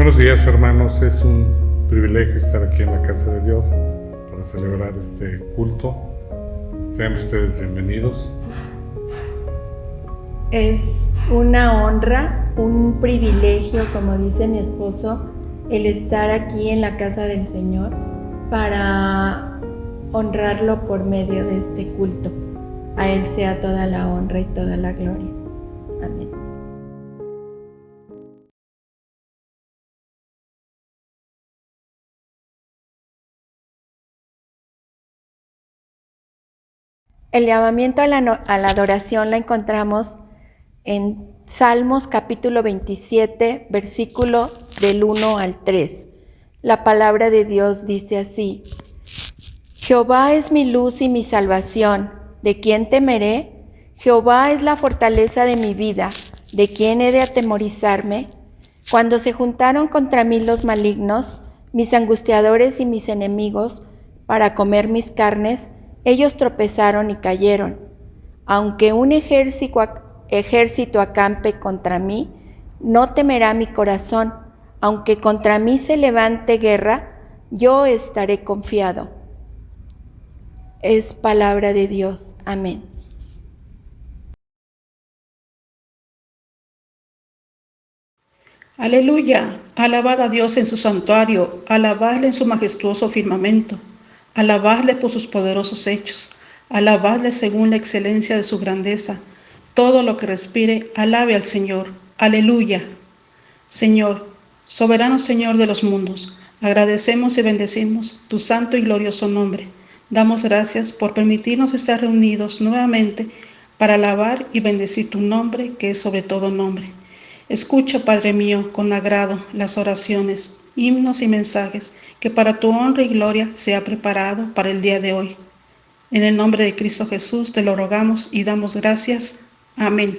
Buenos días, hermanos. Es un privilegio estar aquí en la casa de Dios para celebrar este culto. Sean ustedes bienvenidos. Es una honra, un privilegio, como dice mi esposo, el estar aquí en la casa del Señor para honrarlo por medio de este culto. A Él sea toda la honra y toda la gloria. Amén. El llamamiento a la adoración la encontramos en Salmos capítulo 27, versículo del 1 al 3. La palabra de Dios dice así: Jehová es mi luz y mi salvación, ¿de quién temeré? Jehová es la fortaleza de mi vida, ¿de quién he de atemorizarme? Cuando se juntaron contra mí los malignos, mis angustiadores y mis enemigos, para comer mis carnes, ellos tropezaron y cayeron. Aunque un ejército acampe contra mí, no temerá mi corazón. Aunque contra mí se levante guerra, yo estaré confiado. Es palabra de Dios. Amén. Aleluya, alabad a Dios en su santuario, alabadle en su majestuoso firmamento, alabadle por sus poderosos hechos, alabadle según la excelencia de su grandeza. Todo lo que respire, alabe al Señor. Aleluya. Señor, soberano Señor de los mundos, agradecemos y bendecimos tu santo y glorioso nombre. Damos gracias por permitirnos estar reunidos nuevamente para alabar y bendecir tu nombre, que es sobre todo nombre. Escucha, Padre mío, con agrado las oraciones, himnos y mensajes que para tu honra y gloria se ha preparado para el día de hoy. En el nombre de Cristo Jesús te lo rogamos y damos gracias. Amén.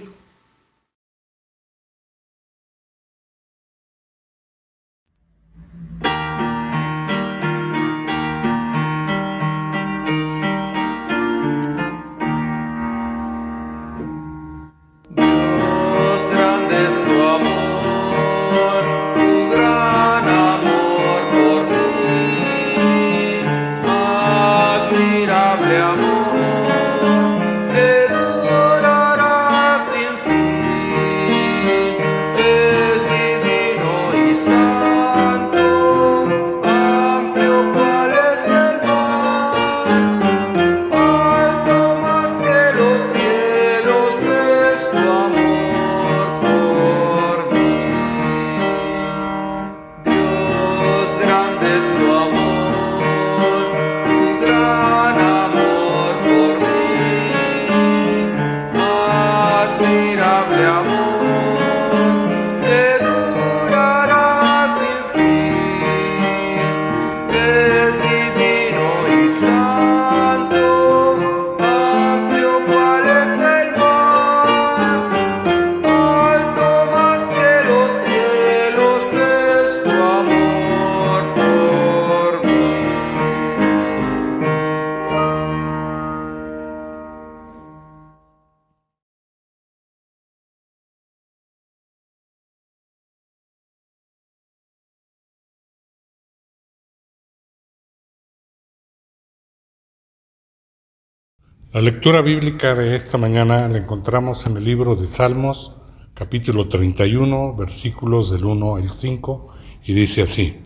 La lectura bíblica de esta mañana la encontramos en el libro de Salmos, capítulo 31, versículos del 1 al 5, y dice así: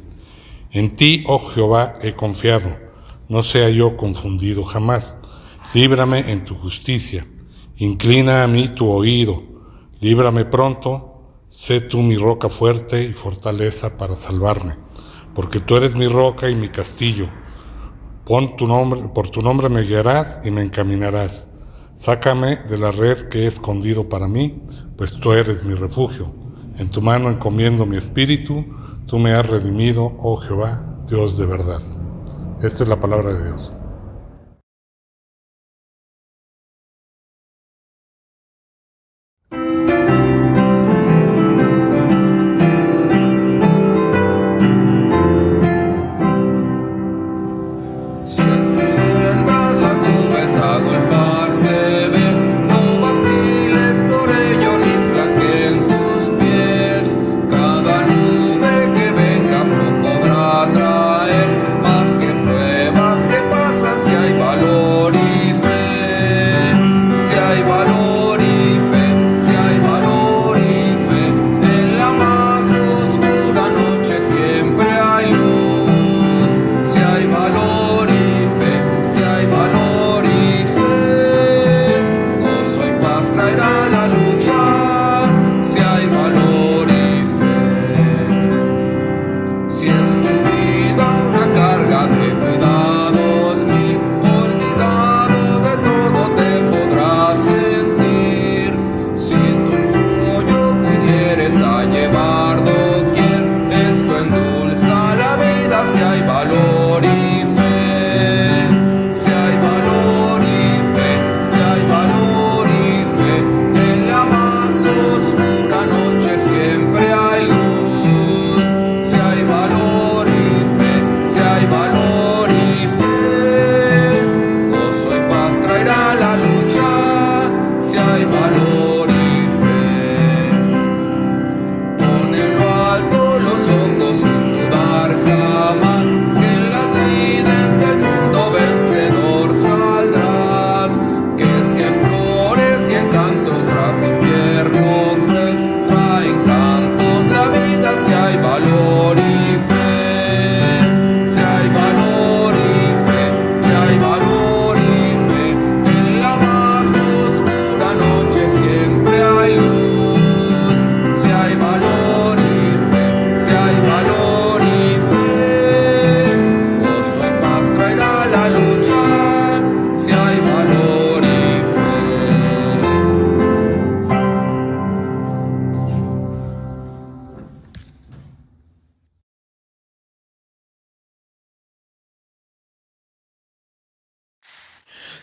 En ti, oh Jehová, he confiado, no sea yo confundido jamás. Líbrame en tu justicia, inclina a mí tu oído, líbrame pronto, sé tú mi roca fuerte y fortaleza para salvarme, porque tú eres mi roca y mi castillo. Por tu nombre me guiarás y me encaminarás. Sácame de la red que he escondido para mí, pues tú eres mi refugio. En tu mano encomiendo mi espíritu, tú me has redimido, oh Jehová, Dios de verdad. Esta es la palabra de Dios. Que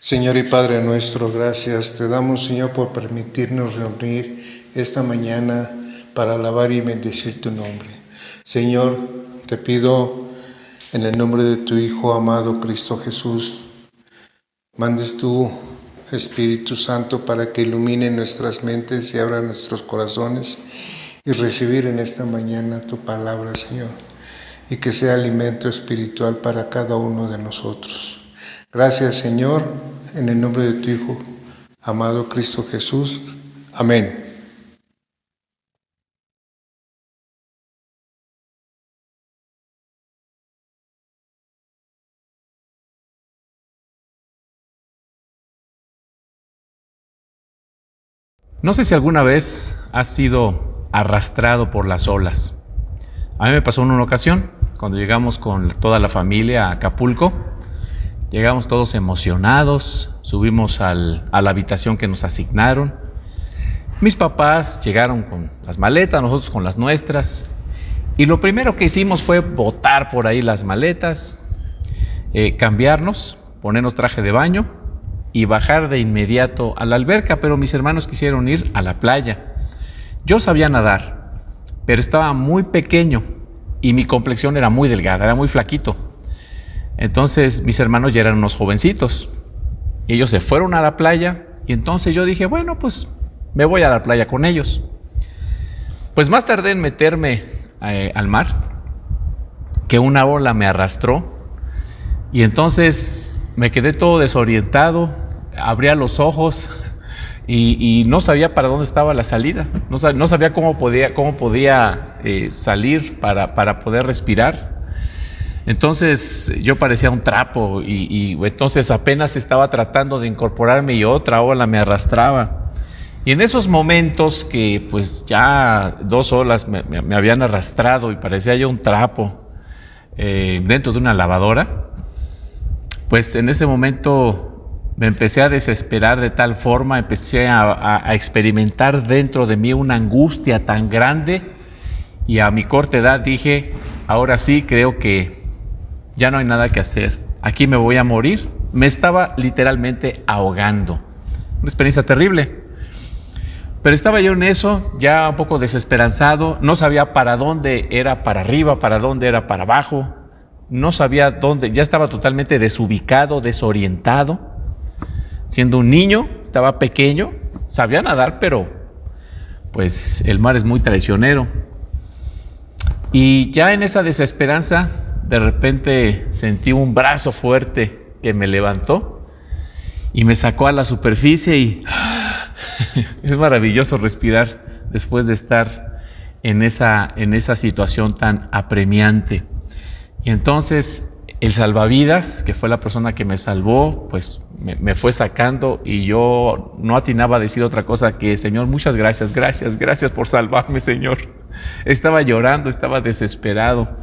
Señor y Padre nuestro, gracias te damos, Señor, por permitirnos reunir esta mañana para alabar y bendecir tu nombre. Señor, te pido en el nombre de tu Hijo amado Cristo Jesús, mandes tu Espíritu Santo para que ilumine nuestras mentes y abra nuestros corazones y recibir en esta mañana tu palabra, Señor, y que sea alimento espiritual para cada uno de nosotros. Gracias, Señor, en el nombre de tu Hijo, amado Cristo Jesús. Amén. No sé si alguna vez has sido arrastrado por las olas. A mí me pasó en una ocasión, cuando llegamos con toda la familia a Acapulco. Llegamos todos emocionados, subimos a la habitación que nos asignaron. Mis papás llegaron con las maletas, nosotros con las nuestras. Y lo primero que hicimos fue botar por ahí las maletas, cambiarnos, ponernos traje de baño y bajar de inmediato a la alberca, pero mis hermanos quisieron ir a la playa. Yo sabía nadar, pero estaba muy pequeño y mi complexión era muy delgada, era muy flaquito. Entonces mis hermanos ya eran unos jovencitos. Ellos se fueron a la playa y entonces yo dije, bueno, pues me voy a la playa con ellos. Pues más tardé en meterme al mar que una ola me arrastró y entonces me quedé todo desorientado, abría los ojos y no sabía para dónde estaba la salida. No sabía cómo podía salir para poder respirar. Entonces yo parecía un trapo y entonces apenas estaba tratando de incorporarme y otra ola me arrastraba. Y en esos momentos que pues ya 2 olas me habían arrastrado y parecía yo un trapo dentro de una lavadora, pues en ese momento me empecé a desesperar de tal forma, empecé a experimentar dentro de mí una angustia tan grande y a mi corta edad dije, ahora sí creo que ya no hay nada que hacer, aquí me voy a morir. Me estaba literalmente ahogando, una experiencia terrible. Pero estaba yo en eso, ya un poco desesperanzado, no sabía para dónde era para arriba, para dónde era para abajo, no sabía dónde, ya estaba totalmente desubicado, desorientado. Siendo un niño, estaba pequeño, sabía nadar, pero pues el mar es muy traicionero. Y ya en esa desesperanza, de repente sentí un brazo fuerte que me levantó y me sacó a la superficie y es maravilloso respirar después de estar en esa situación tan apremiante. Y entonces el salvavidas, que fue la persona que me salvó, pues me fue sacando y yo no atinaba a decir otra cosa que, Señor, muchas gracias, gracias por salvarme, Señor. Estaba llorando, estaba desesperado,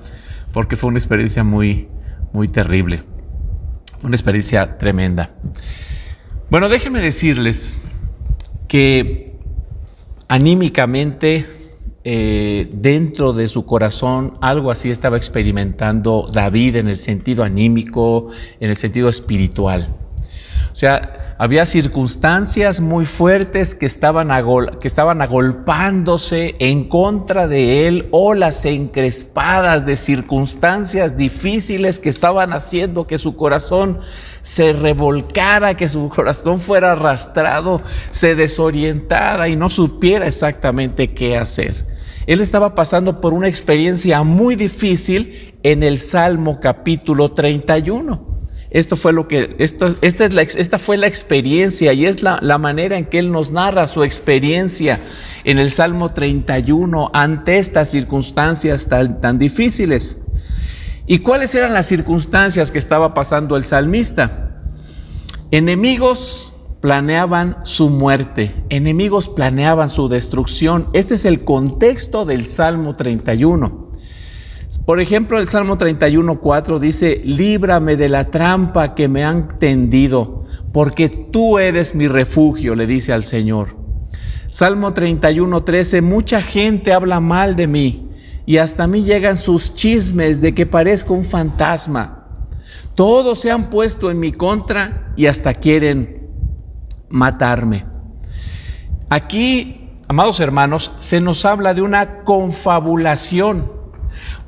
porque fue una experiencia muy, muy terrible, una experiencia tremenda. Bueno, déjenme decirles que anímicamente, dentro de su corazón, algo así estaba experimentando David en el sentido anímico, en el sentido espiritual. O sea, había circunstancias muy fuertes que estaban agolpándose en contra de él, olas encrespadas de circunstancias difíciles que estaban haciendo que su corazón se revolcara, que su corazón fuera arrastrado, se desorientara y no supiera exactamente qué hacer. Él estaba pasando por una experiencia muy difícil en el Salmo capítulo 31. Esta fue la experiencia y es la manera en que él nos narra su experiencia en el Salmo 31 ante estas circunstancias tan difíciles. ¿Y cuáles eran las circunstancias que estaba pasando el salmista? Enemigos planeaban su muerte, enemigos planeaban su destrucción. Este es el contexto del Salmo 31. Por ejemplo, el Salmo 31:4 dice: líbrame de la trampa que me han tendido, porque tú eres mi refugio, le dice al Señor. Salmo 31:13, mucha gente habla mal de mí, y hasta a mí llegan sus chismes de que parezco un fantasma. Todos se han puesto en mi contra y hasta quieren matarme. Aquí, amados hermanos, se nos habla de una confabulación.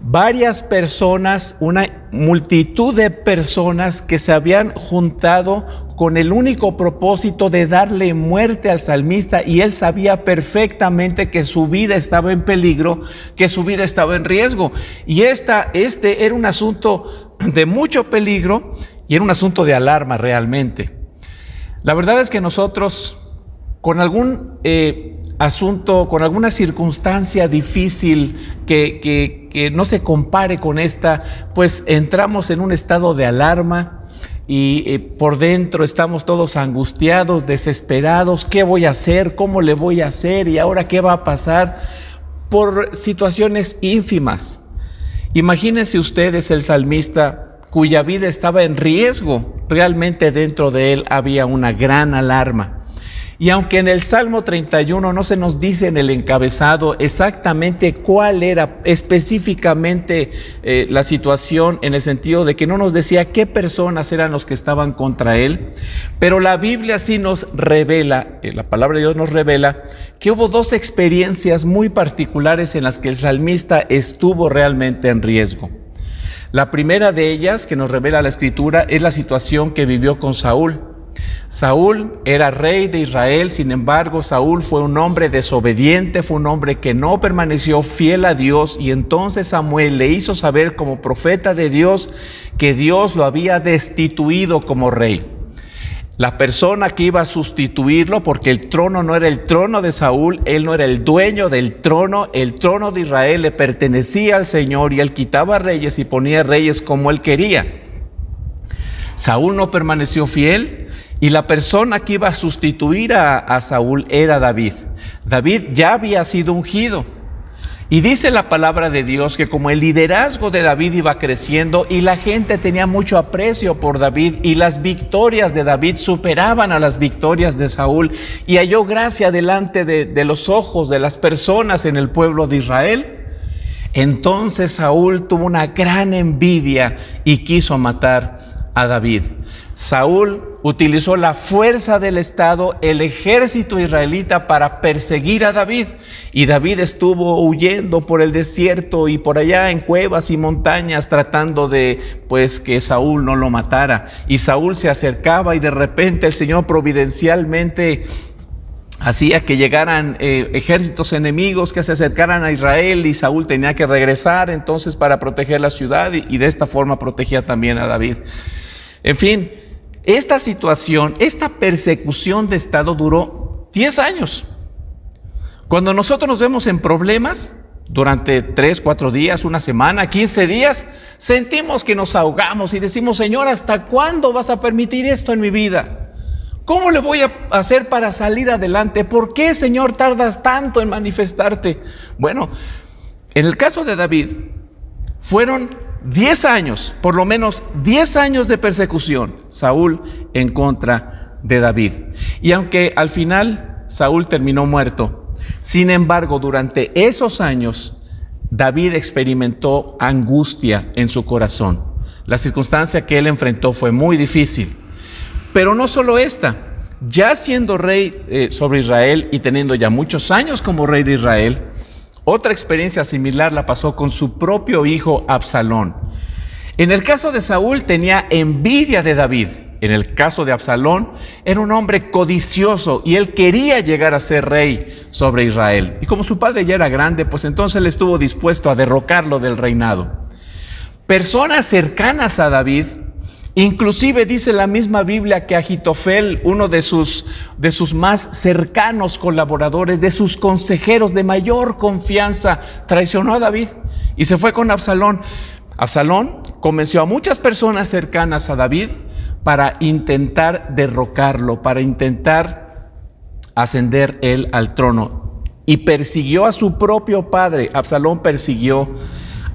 Varias personas, una multitud de personas que se habían juntado con el único propósito de darle muerte al salmista, y él sabía perfectamente que su vida estaba en peligro, que su vida estaba en riesgo. Y este era un asunto de mucho peligro y era un asunto de alarma realmente. La verdad es que nosotros, con algún asunto, con alguna circunstancia difícil que no se compare con esta, pues entramos en un estado de alarma y por dentro estamos todos angustiados, desesperados. ¿Qué voy a hacer? ¿Cómo le voy a hacer? ¿Y ahora qué va a pasar? Por situaciones ínfimas. Imagínense ustedes el salmista cuya vida estaba en riesgo. Realmente dentro de él había una gran alarma. Y aunque en el Salmo 31 no se nos dice en el encabezado exactamente cuál era específicamente la situación, en el sentido de que no nos decía qué personas eran los que estaban contra él, pero la Biblia sí nos revela, la palabra de Dios nos revela, que hubo dos experiencias muy particulares en las que el salmista estuvo realmente en riesgo. La primera de ellas, que nos revela la Escritura, es la situación que vivió con Saúl. Saúl era rey de Israel, sin embargo, Saúl fue un hombre desobediente, fue un hombre que no permaneció fiel a Dios, y entonces Samuel le hizo saber como profeta de Dios que Dios lo había destituido como rey. La persona que iba a sustituirlo, porque el trono no era el trono de Saúl, él no era el dueño del trono, el trono de Israel le pertenecía al Señor y él quitaba reyes y ponía reyes como él quería. Saúl no permaneció fiel y la persona que iba a sustituir a Saúl era David. David ya había sido ungido. Y dice la palabra de Dios que como el liderazgo de David iba creciendo y la gente tenía mucho aprecio por David y las victorias de David superaban a las victorias de Saúl y halló gracia delante de los ojos de las personas en el pueblo de Israel, entonces Saúl tuvo una gran envidia y quiso matar a David. Saúl utilizó la fuerza del Estado, el ejército israelita, para perseguir a David. Y David estuvo huyendo por el desierto y por allá en cuevas y montañas tratando de, que Saúl no lo matara. Y Saúl se acercaba y de repente el Señor providencialmente hacía que llegaran ejércitos enemigos que se acercaran a Israel y Saúl tenía que regresar entonces para proteger la ciudad y de esta forma protegía también a David. En fin, esta situación, esta persecución de Estado duró 10 años. Cuando nosotros nos vemos en problemas, durante 3, 4 días, una semana, 15 días, sentimos que nos ahogamos y decimos: Señor, ¿hasta cuándo vas a permitir esto en mi vida? ¿Cómo le voy a hacer para salir adelante? ¿Por qué, Señor, tardas tanto en manifestarte? Bueno, en el caso de David, fueron 10 años, por lo menos 10 años de persecución, Saúl en contra de David. Y aunque al final Saúl terminó muerto, sin embargo, durante esos años, David experimentó angustia en su corazón. La circunstancia que él enfrentó fue muy difícil. Pero no solo esta, ya siendo rey sobre Israel y teniendo ya muchos años como rey de Israel, otra experiencia similar la pasó con su propio hijo Absalón. En el caso de Saúl tenía envidia de David. En el caso de Absalón era un hombre codicioso y él quería llegar a ser rey sobre Israel. Y como su padre ya era grande, pues entonces él estuvo dispuesto a derrocarlo del reinado. Personas cercanas a David, inclusive dice la misma Biblia que Ahitofel, uno de sus más cercanos colaboradores, de sus consejeros de mayor confianza, traicionó a David y se fue con Absalón. Absalón convenció a muchas personas cercanas a David para intentar derrocarlo, para intentar ascender él al trono. Y persiguió a su propio padre. Absalón persiguió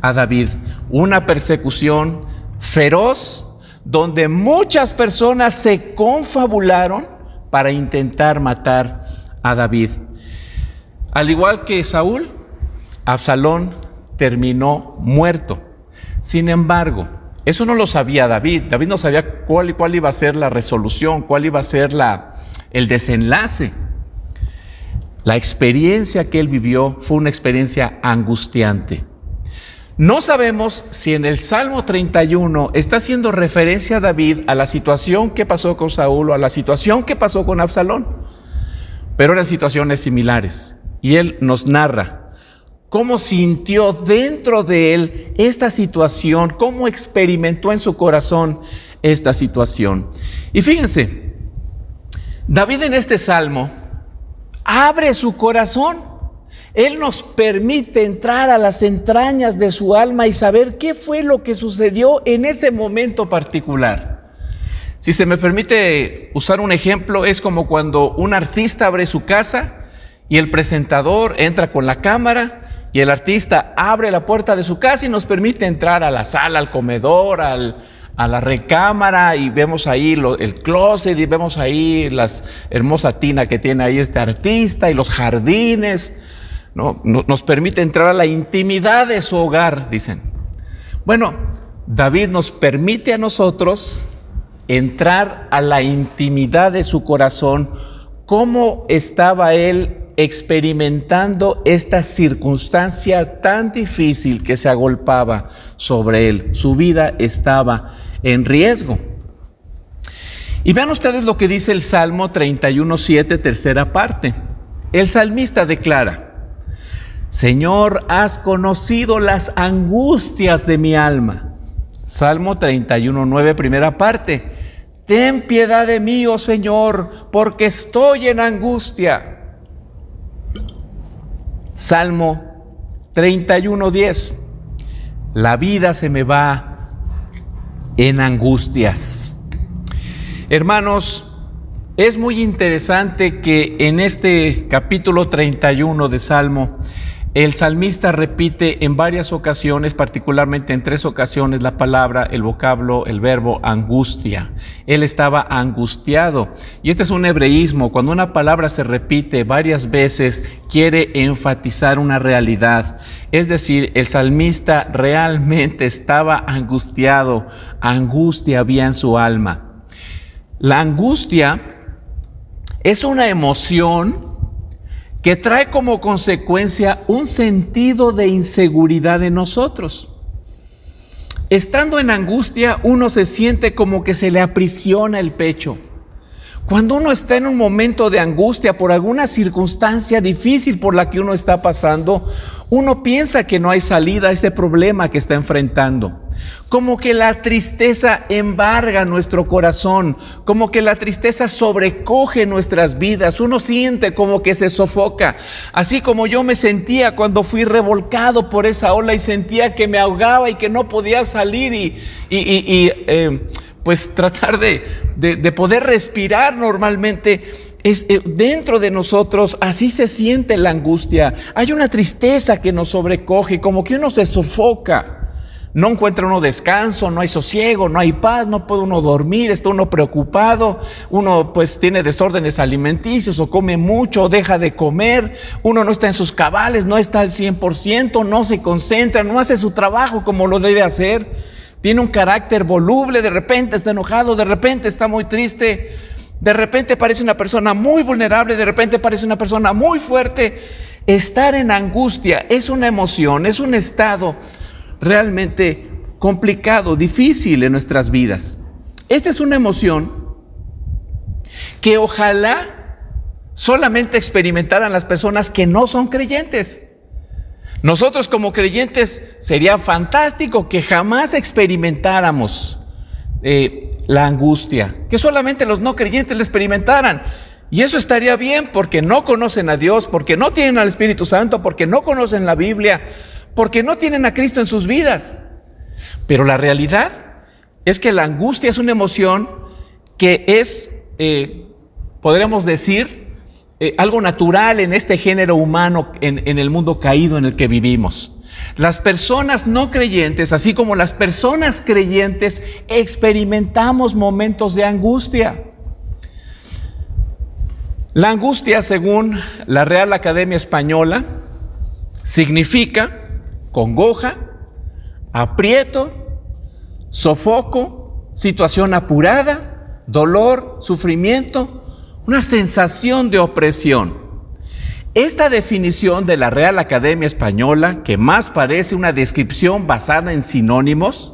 a David. Una persecución feroz, donde muchas personas se confabularon para intentar matar a David. Al igual que Saúl, Absalón terminó muerto. Sin embargo, Eso no lo sabía David. David no sabía cuál iba a ser la resolución, cuál iba a ser el desenlace. La experiencia que él vivió fue una experiencia angustiante. No sabemos si en el Salmo 31 está haciendo referencia a David a la situación que pasó con Saúl o a la situación que pasó con Absalón, pero eran situaciones similares. Y él nos narra cómo sintió dentro de él esta situación, cómo experimentó en su corazón esta situación. Y fíjense, David en este Salmo abre su corazón. Él nos permite entrar a las entrañas de su alma y saber qué fue lo que sucedió en ese momento particular. Si se me permite usar un ejemplo, es como cuando un artista abre su casa y el presentador entra con la cámara y el artista abre la puerta de su casa y nos permite entrar a la sala, al comedor, a la recámara, y vemos ahí el closet y vemos ahí la hermosa tina que tiene ahí este artista y los jardines. ¿No? Nos permite entrar a la intimidad de su hogar, dicen. Bueno, David nos permite a nosotros entrar a la intimidad de su corazón, cómo estaba él experimentando esta circunstancia tan difícil que se agolpaba sobre él. Su vida estaba en riesgo. Y vean ustedes lo que dice el Salmo 31:7, tercera parte. El salmista declara: Señor, has conocido las angustias de mi alma. Salmo 31:9, primera parte. Ten piedad de mí, oh Señor, porque estoy en angustia. Salmo 31:10. La vida se me va en angustias. Hermanos, es muy interesante que en este capítulo 31 de Salmo, el salmista repite en varias ocasiones, particularmente en 3 ocasiones, la palabra, el vocablo, el verbo angustia. Él estaba angustiado. Y este es un hebreísmo. Cuando una palabra se repite varias veces, quiere enfatizar una realidad. Es decir, el salmista realmente estaba angustiado. Angustia había en su alma. La angustia es una emoción que trae como consecuencia un sentido de inseguridad en nosotros. Estando en angustia, uno se siente como que se le aprisiona el pecho. Cuando uno está en un momento de angustia por alguna circunstancia difícil por la que uno está pasando, uno piensa que no hay salida a ese problema que está enfrentando. Como que la tristeza embarga nuestro corazón, como que la tristeza sobrecoge nuestras vidas. Uno siente como que se sofoca, así como yo me sentía cuando fui revolcado por esa ola y sentía que me ahogaba y que no podía salir pues tratar de poder respirar normalmente. Dentro de nosotros así se siente la angustia. Hay una tristeza que nos sobrecoge, como que uno se sofoca. No encuentra uno descanso, no hay sosiego, no hay paz, no puede uno dormir, está uno preocupado, uno pues tiene desórdenes alimenticios o come mucho o deja de comer, uno no está en sus cabales, no está al 100%, no se concentra, no hace su trabajo como lo debe hacer, tiene un carácter voluble, de repente está enojado, de repente está muy triste, de repente parece una persona muy vulnerable, de repente parece una persona muy fuerte. Estar en angustia es una emoción, es un estado realmente complicado, difícil en nuestras vidas. Esta es una emoción que ojalá solamente experimentaran las personas que no son creyentes. Nosotros como creyentes sería fantástico que jamás experimentáramos la angustia, que solamente los no creyentes la experimentaran. Y eso estaría bien porque no conocen a Dios, porque no tienen al Espíritu Santo, porque no conocen la Biblia, porque no tienen a Cristo en sus vidas. Pero la realidad es que la angustia es una emoción que es, podríamos decir, algo natural en este género humano, en el mundo caído en el que vivimos. Las personas no creyentes, así como las personas creyentes, experimentamos momentos de angustia. La angustia, según la Real Academia Española, significa congoja, aprieto, sofoco, situación apurada, dolor, sufrimiento, una sensación de opresión. Esta definición de la Real Academia Española, que más parece una descripción basada en sinónimos,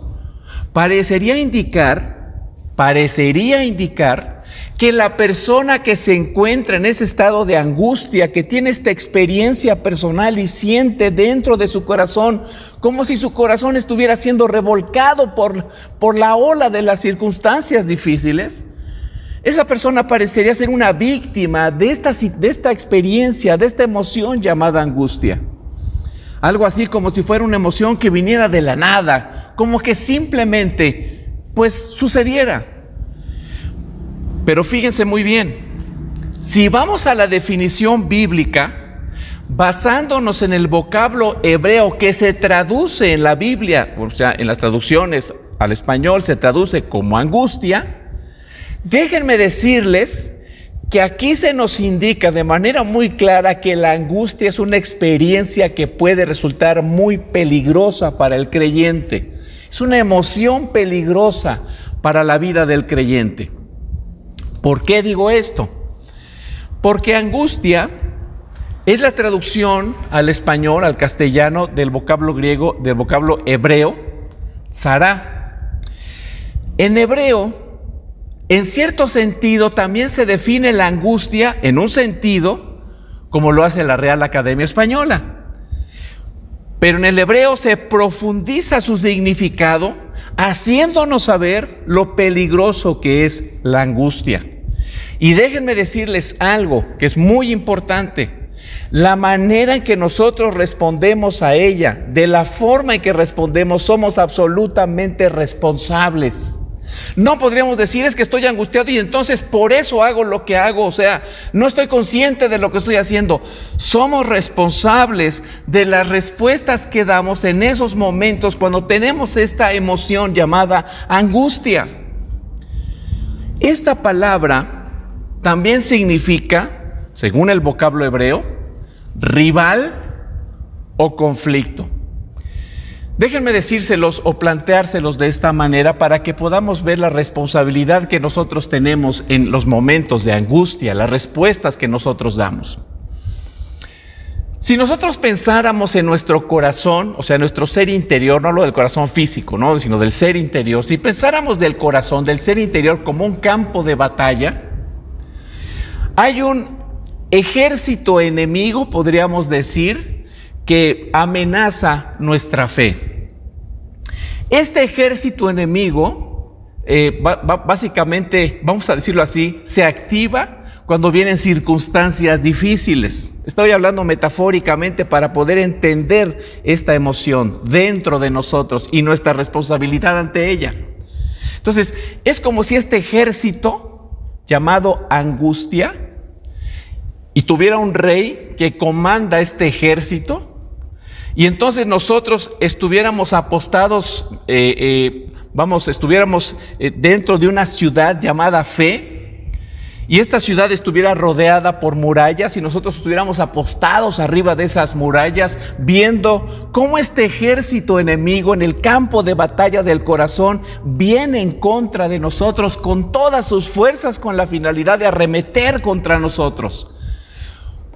parecería indicar que la persona que se encuentra en ese estado de angustia, que tiene esta experiencia personal y siente dentro de su corazón como si su corazón estuviera siendo revolcado por la ola de las circunstancias difíciles, esa persona parecería ser una víctima de esta experiencia, de esta emoción llamada angustia. Algo así como si fuera una emoción que viniera de la nada, como que simplemente, pues, sucediera. Pero fíjense muy bien, si vamos a la definición bíblica, basándonos en el vocablo hebreo que se traduce en la Biblia, o sea, en las traducciones al español se traduce como angustia, déjenme decirles que aquí se nos indica de manera muy clara que la angustia es una experiencia que puede resultar muy peligrosa para el creyente. Es una emoción peligrosa para la vida del creyente. ¿Por qué digo esto? Porque angustia es la traducción al español, al castellano, del vocablo griego, del vocablo hebreo, tzara. En hebreo, en cierto sentido, también se define la angustia, en un sentido, como lo hace la Real Academia Española. Pero en el hebreo se profundiza su significado, haciéndonos saber lo peligroso que es la angustia. Y déjenme decirles algo que es muy importante. La manera en que nosotros respondemos a ella, de la forma en que respondemos, somos absolutamente responsables. No podríamos decir es que estoy angustiado y entonces por eso hago lo que hago, o sea, no estoy consciente de lo que estoy haciendo. Somos responsables de las respuestas que damos en esos momentos cuando tenemos esta emoción llamada angustia. Esta palabra también significa, según el vocablo hebreo, rival o conflicto. Déjenme decírselos o planteárselos de esta manera para que podamos ver la responsabilidad que nosotros tenemos en los momentos de angustia, las respuestas que nosotros damos. Si nosotros pensáramos en nuestro corazón, o sea, nuestro ser interior, no hablo del corazón físico, ¿no?, sino del ser interior, si pensáramos del corazón, del ser interior como un campo de batalla, hay un ejército enemigo, podríamos decir, que amenaza nuestra fe. Este ejército enemigo, básicamente, vamos a decirlo así, se activa cuando vienen circunstancias difíciles. Estoy hablando metafóricamente para poder entender esta emoción dentro de nosotros y nuestra responsabilidad ante ella. Entonces, es como si este ejército llamado angustia y tuviera un rey que comanda este ejército. Y entonces nosotros estuviéramos apostados, estuviéramos dentro de una ciudad llamada fe, y esta ciudad estuviera rodeada por murallas, y nosotros estuviéramos apostados arriba de esas murallas, viendo cómo este ejército enemigo en el campo de batalla del corazón viene en contra de nosotros con todas sus fuerzas, con la finalidad de arremeter contra nosotros.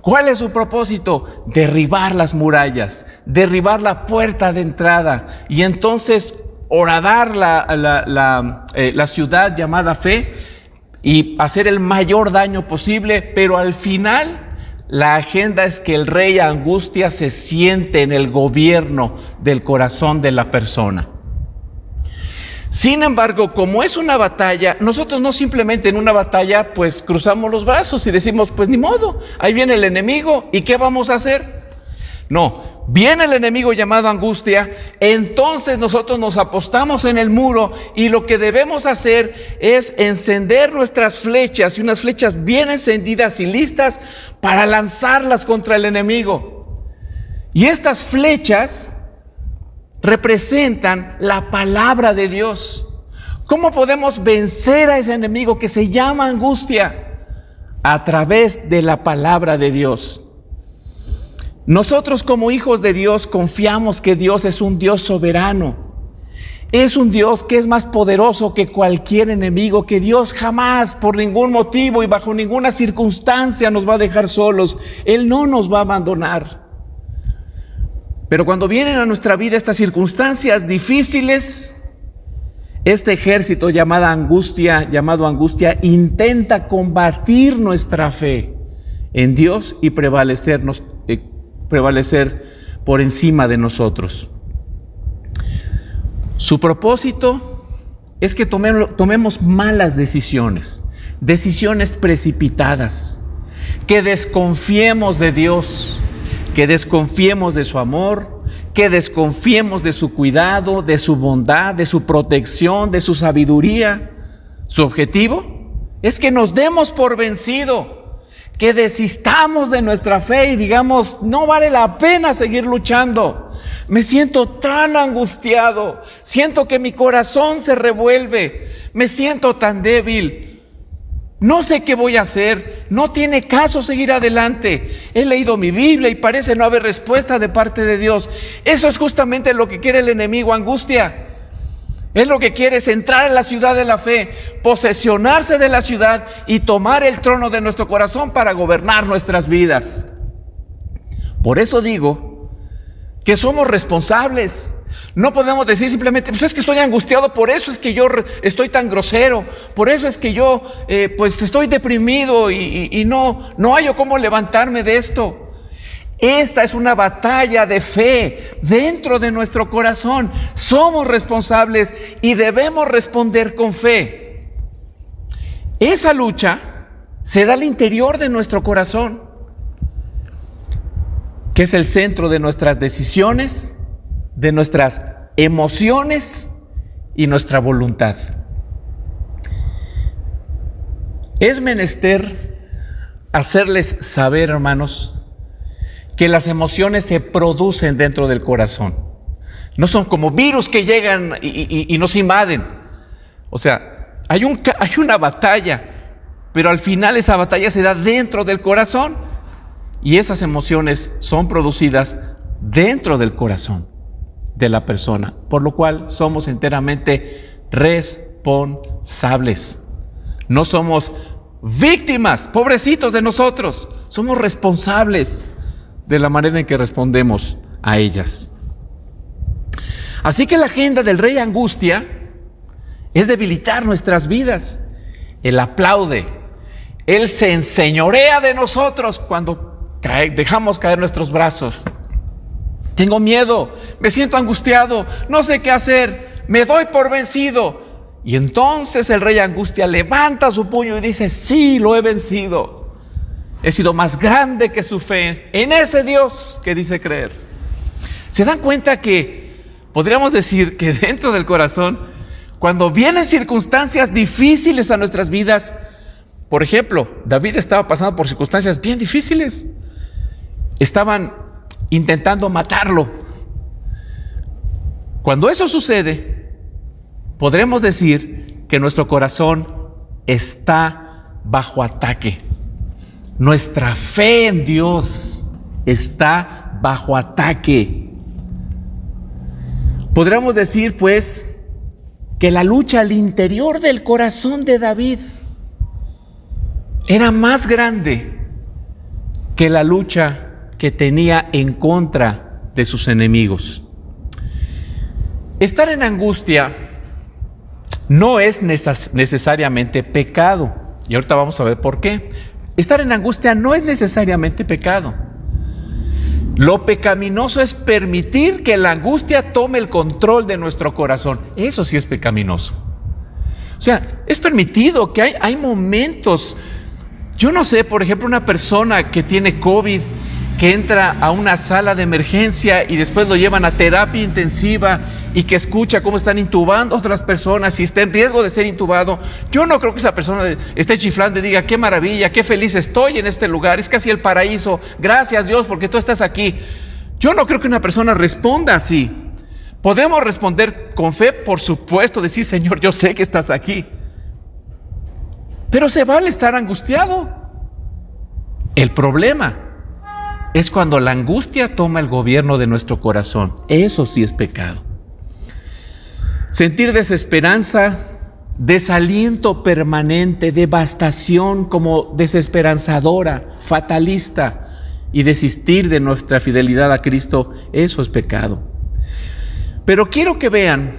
¿Cuál es su propósito? Derribar las murallas, derribar la puerta de entrada y entonces horadar la ciudad llamada fe y hacer el mayor daño posible, pero al final la agenda es que el rey angustia se siente en el gobierno del corazón de la persona. Sin embargo, como es una batalla, nosotros no simplemente en una batalla pues cruzamos los brazos y decimos pues ni modo, ahí viene el enemigo y ¿qué vamos a hacer? No, viene el enemigo llamado angustia, entonces nosotros nos apostamos en el muro y lo que debemos hacer es encender nuestras flechas, y unas flechas bien encendidas y listas para lanzarlas contra el enemigo. Y estas flechas representan la palabra de Dios. ¿Cómo podemos vencer a ese enemigo que se llama angustia? A través de la palabra de Dios. Nosotros como hijos de Dios confiamos que Dios es un Dios soberano Es un Dios que es más poderoso que cualquier enemigo, que Dios jamás, por ningún motivo y bajo ninguna circunstancia nos va a dejar solos. Él no nos va a abandonar. Pero cuando vienen a nuestra vida estas circunstancias difíciles, este ejército llamado angustia, intenta combatir nuestra fe en Dios y prevalecer por encima de nosotros. Su propósito es que tomemos malas decisiones precipitadas, que desconfiemos de Dios, que desconfiemos de su amor, que desconfiemos de su cuidado, de su bondad, de su protección, de su sabiduría. Su objetivo es que nos demos por vencido, que desistamos de nuestra fe y digamos, no vale la pena seguir luchando. Me siento tan angustiado, siento que mi corazón se revuelve, me siento tan débil, no sé qué voy a hacer, no tiene caso seguir adelante. He leído mi Biblia y parece no haber respuesta de parte de Dios. Eso es justamente lo que quiere el enemigo, angustia. Él lo que quiere es entrar en la ciudad de la fe, posesionarse de la ciudad y tomar el trono de nuestro corazón para gobernar nuestras vidas. Por eso digo que somos responsables. No podemos decir simplemente, pues es que estoy angustiado, por eso es que yo estoy tan grosero, por eso es que yo pues estoy deprimido y no hallo cómo levantarme de esto. Esta es una batalla de fe dentro de nuestro corazón. Somos responsables y debemos responder con fe. Esa lucha se da al interior de nuestro corazón, que es el centro de nuestras decisiones, de nuestras emociones y nuestra voluntad. Es menester hacerles saber, hermanos, que las emociones se producen dentro del corazón. No son como virus que llegan y nos invaden. O sea, hay una batalla, pero al final esa batalla se da dentro del corazón y esas emociones son producidas dentro del corazón de la persona, por lo cual somos enteramente responsables. No somos víctimas, pobrecitos de nosotros, somos responsables de la manera en que respondemos a ellas. Así que la agenda del rey angustia es debilitar nuestras vidas. Él aplaude, él se enseñorea de nosotros cuando dejamos caer nuestros brazos. Tengo miedo, me siento angustiado, no sé qué hacer, me doy por vencido. Y entonces el rey angustia levanta su puño y dice, sí, lo he vencido. He sido más grande que su fe en ese Dios que dice creer. ¿Se dan cuenta que podríamos decir que dentro del corazón, cuando vienen circunstancias difíciles a nuestras vidas, por ejemplo, David estaba pasando por circunstancias bien difíciles, estaban intentando matarlo. Cuando eso sucede, podremos decir que nuestro corazón está bajo ataque. Nuestra fe en Dios está bajo ataque. Podríamos decir, pues, que la lucha al interior del corazón de David era más grande que la lucha que tenía en contra de sus enemigos. Estar en angustia no es necesariamente pecado. Y ahorita vamos a ver por qué. Estar en angustia no es necesariamente pecado. Lo pecaminoso es permitir que la angustia tome el control de nuestro corazón. Eso sí es pecaminoso. O sea, es permitido que hay momentos. Yo no sé, por ejemplo, una persona que tiene COVID, que entra a una sala de emergencia y después lo llevan a terapia intensiva y que escucha cómo están intubando a otras personas y está en riesgo de ser intubado. Yo no creo que esa persona esté chiflando y diga, qué maravilla, qué feliz estoy en este lugar, es casi el paraíso, gracias Dios porque tú estás aquí. Yo no creo que una persona responda así. Podemos responder con fe, por supuesto, decir, Señor, yo sé que estás aquí. Pero se vale estar angustiado. El problema es cuando la angustia toma el gobierno de nuestro corazón. Eso sí es pecado. sentir desesperanza, desaliento permanente, devastación como desesperanzadora, fatalista, y desistir de nuestra fidelidad a Cristo, eso es pecado. Pero quiero que vean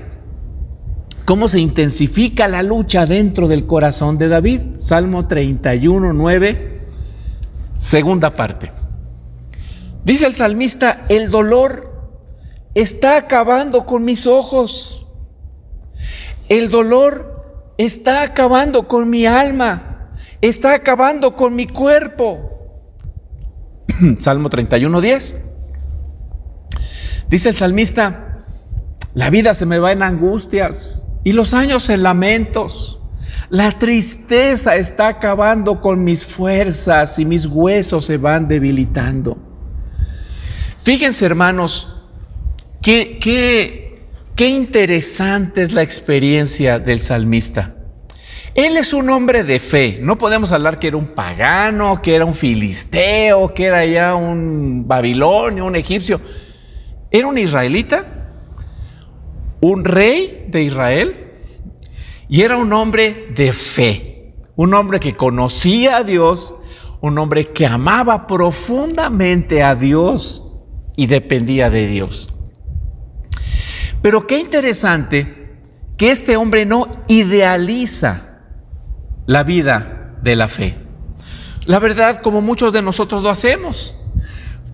cómo se intensifica la lucha dentro del corazón de David. Salmo 31, 9, segunda parte. Dice el salmista: el dolor está acabando con mis ojos. El dolor está acabando con mi alma. Está acabando con mi cuerpo. Salmo 31, 10. Dice el salmista: la vida se me va en angustias y los años en lamentos. La tristeza está acabando con mis fuerzas y mis huesos se van debilitando. Fíjense, hermanos, qué interesante es la experiencia del salmista. Él es un hombre de fe. No podemos hablar que era un pagano, que era un filisteo, que era ya un babilonio, un egipcio. Era un israelita, un rey de Israel, y era un hombre de fe, un hombre que conocía a Dios, un hombre que amaba profundamente a Dios y dependía de Dios. Pero qué interesante que este hombre no idealiza la vida de la fe. La verdad, como muchos de nosotros lo hacemos.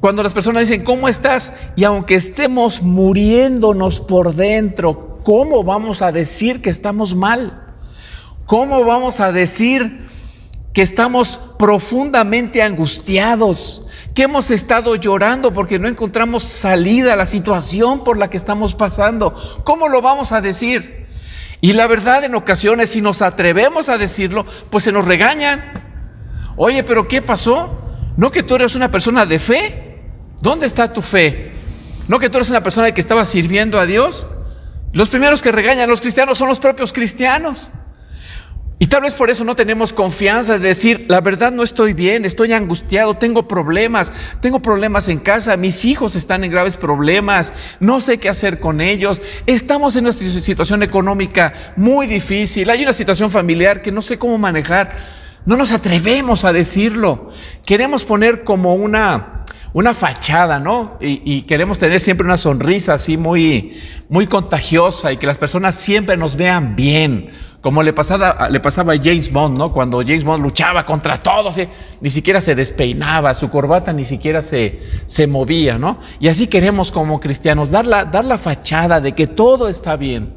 Cuando las personas dicen: ¿cómo estás? Y aunque estemos muriéndonos por dentro, ¿cómo vamos a decir que estamos mal? ¿Cómo vamos a decir que estamos profundamente angustiados? Que hemos estado llorando porque no encontramos salida a la situación por la que estamos pasando. ¿Cómo lo vamos a decir? Y la verdad, en ocasiones, si nos atrevemos a decirlo, pues se nos regañan. Oye, ¿pero qué pasó? ¿No que tú eres una persona de fe? ¿Dónde está tu fe? ¿No que tú eres una persona que estaba sirviendo a Dios? Los primeros que regañan a los cristianos son los propios cristianos. Y tal vez por eso no tenemos confianza de decir: la verdad, no estoy bien, estoy angustiado, tengo problemas en casa, mis hijos están en graves problemas, no sé qué hacer con ellos, estamos en una situación económica muy difícil, hay una situación familiar que no sé cómo manejar. No nos atrevemos a decirlo. Queremos poner como una fachada, ¿no? Y queremos tener siempre una sonrisa así muy contagiosa y que las personas siempre nos vean bien, como le pasaba a James Bond, ¿no? Cuando James Bond luchaba contra todos, ni siquiera se despeinaba, su corbata ni siquiera se movía, ¿no? Y así queremos como cristianos dar la fachada de que todo está bien.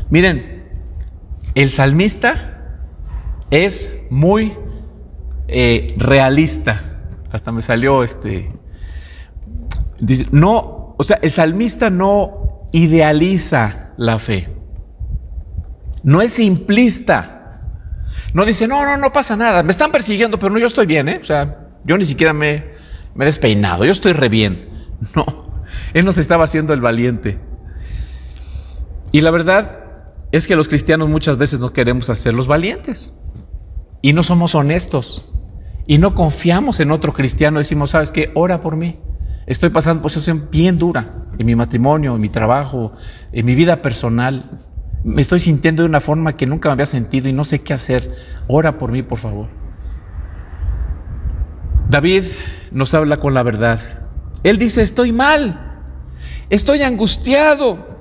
Miren, el salmista es muy realista. Hasta me salió dice, no, o sea, el salmista no idealiza la fe. No es simplista. No dice: no pasa nada, me están persiguiendo, pero no, yo estoy bien, O sea, yo ni siquiera me he despeinado, yo estoy re bien. No, él nos estaba haciendo el valiente. Y la verdad es que los cristianos muchas veces no queremos hacer los valientes. Y no somos honestos. Y no confiamos en otro cristiano. Decimos: ¿sabes qué? Ora por mí. Estoy pasando por una situación bien dura en mi matrimonio, en mi trabajo, en mi vida personal. Me estoy sintiendo de una forma que nunca me había sentido y no sé qué hacer. Ora por mí, por favor. David nos habla con la verdad. Él dice: estoy mal, estoy angustiado.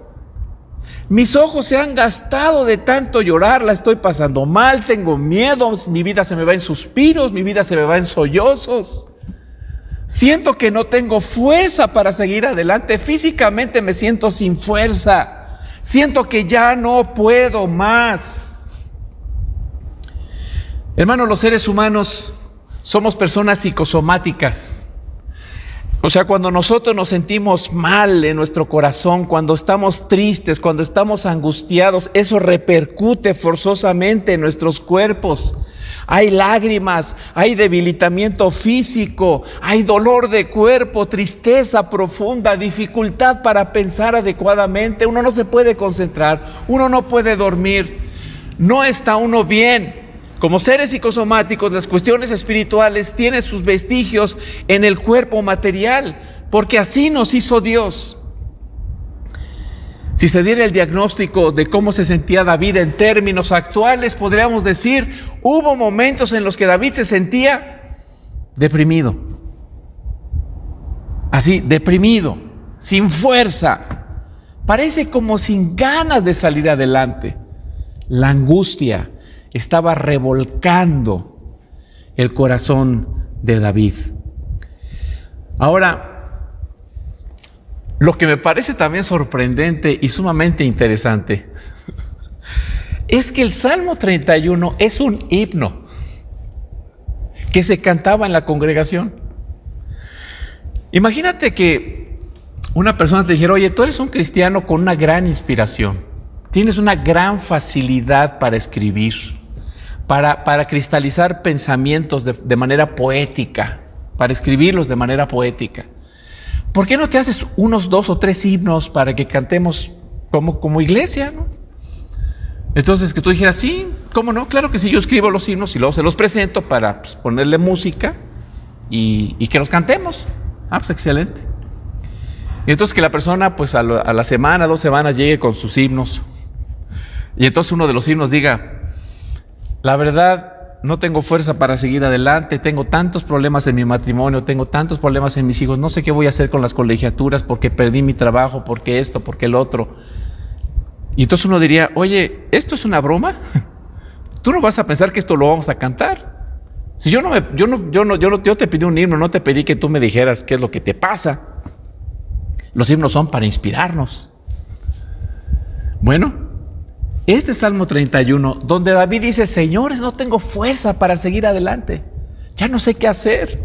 Mis ojos se han gastado de tanto llorar, la estoy pasando mal, tengo miedo, mi vida se me va en suspiros, mi vida se me va en sollozos. Siento que no tengo fuerza para seguir adelante, físicamente me siento sin fuerza, siento que ya no puedo más. Hermanos, los seres humanos somos personas psicosomáticas. O sea, cuando nosotros nos sentimos mal en nuestro corazón, cuando estamos tristes, cuando estamos angustiados, eso repercute forzosamente en nuestros cuerpos. Hay lágrimas, hay debilitamiento físico, hay dolor de cuerpo, tristeza profunda, dificultad para pensar adecuadamente. Uno no se puede concentrar, uno no puede dormir, no está uno bien. Como seres psicosomáticos, las cuestiones espirituales tienen sus vestigios en el cuerpo material, porque así nos hizo Dios. Si se diera el diagnóstico de cómo se sentía David en términos actuales, podríamos decir, hubo momentos en los que David se sentía deprimido. Así, deprimido, sin fuerza. Parece como sin ganas de salir adelante. La angustia estaba revolcando el corazón de David. Ahora, lo que me parece también sorprendente y sumamente interesante es que el Salmo 31 es un himno que se cantaba en la congregación. Imagínate que una persona te dijera, oye, tú eres un cristiano con una gran inspiración, tienes una gran facilidad para escribir, para cristalizar pensamientos de manera poética, para escribirlos de manera poética. ¿Por qué no te haces unos 2 o 3 himnos para que cantemos como iglesia, ¿no? Entonces que tú dijeras, sí, ¿cómo no? Claro que sí, yo escribo los himnos y luego se los presento para ponerle música y que los cantemos. Ah, pues excelente. Y entonces que la persona pues a la semana, 2 semanas llegue con sus himnos. Y entonces uno de los himnos diga, la verdad, no tengo fuerza para seguir adelante, tengo tantos problemas en mi matrimonio, tengo tantos problemas en mis hijos, no sé qué voy a hacer con las colegiaturas porque perdí mi trabajo, porque esto, porque el otro. Y entonces uno diría, oye, ¿esto es una broma? Tú no vas a pensar que esto lo vamos a cantar. Si yo te pedí un himno, no te pedí que tú me dijeras qué es lo que te pasa. Los himnos son para inspirarnos. Bueno, este Salmo 31, donde David dice, señores, no tengo fuerza para seguir adelante, ya no sé qué hacer.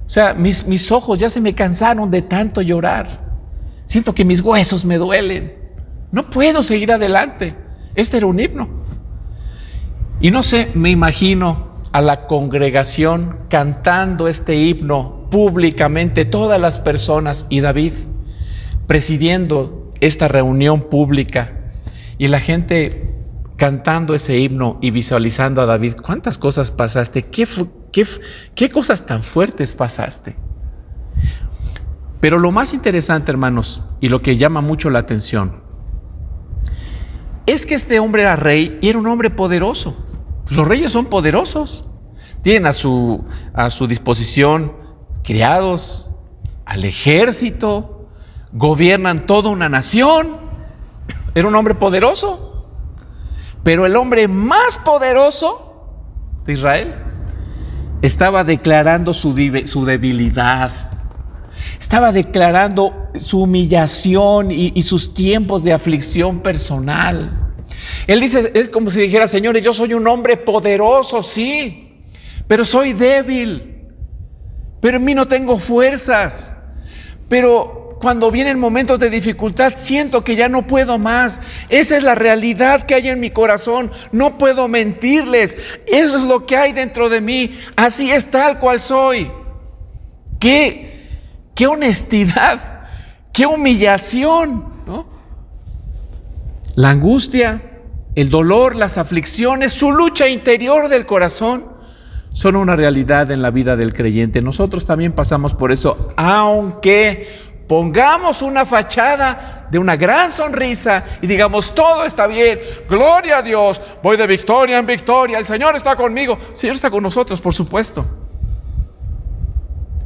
O sea, mis ojos ya se me cansaron de tanto llorar. Siento que mis huesos me duelen. No puedo seguir adelante. Este era un himno. Y no sé, me imagino a la congregación cantando este himno públicamente, todas las personas, y David presidiendo esta reunión pública. Y la gente cantando ese himno y visualizando a David. ¿Cuántas cosas pasaste? ¿Qué cosas tan fuertes pasaste? Pero lo más interesante, hermanos, y lo que llama mucho la atención, es que este hombre era rey y era un hombre poderoso. Los reyes son poderosos. Tienen a su disposición criados, al ejército, gobiernan toda una nación. Era un hombre poderoso, pero el hombre más poderoso de Israel estaba declarando su debilidad, estaba declarando su humillación y sus tiempos de aflicción personal. Él dice, es como si dijera, señores, yo soy un hombre poderoso, sí, pero soy débil, pero en mí no tengo fuerzas, pero cuando vienen momentos de dificultad, siento que ya no puedo más. Esa es la realidad que hay en mi corazón. No puedo mentirles. Eso es lo que hay dentro de mí. Así es tal cual soy. ¡Qué honestidad! ¡Qué humillación! ¿No? La angustia, el dolor, las aflicciones, su lucha interior del corazón son una realidad en la vida del creyente. Nosotros también pasamos por eso, aunque pongamos una fachada de una gran sonrisa y digamos, todo está bien, gloria a Dios, voy de victoria en victoria, el Señor está conmigo. El Señor está con nosotros, por supuesto.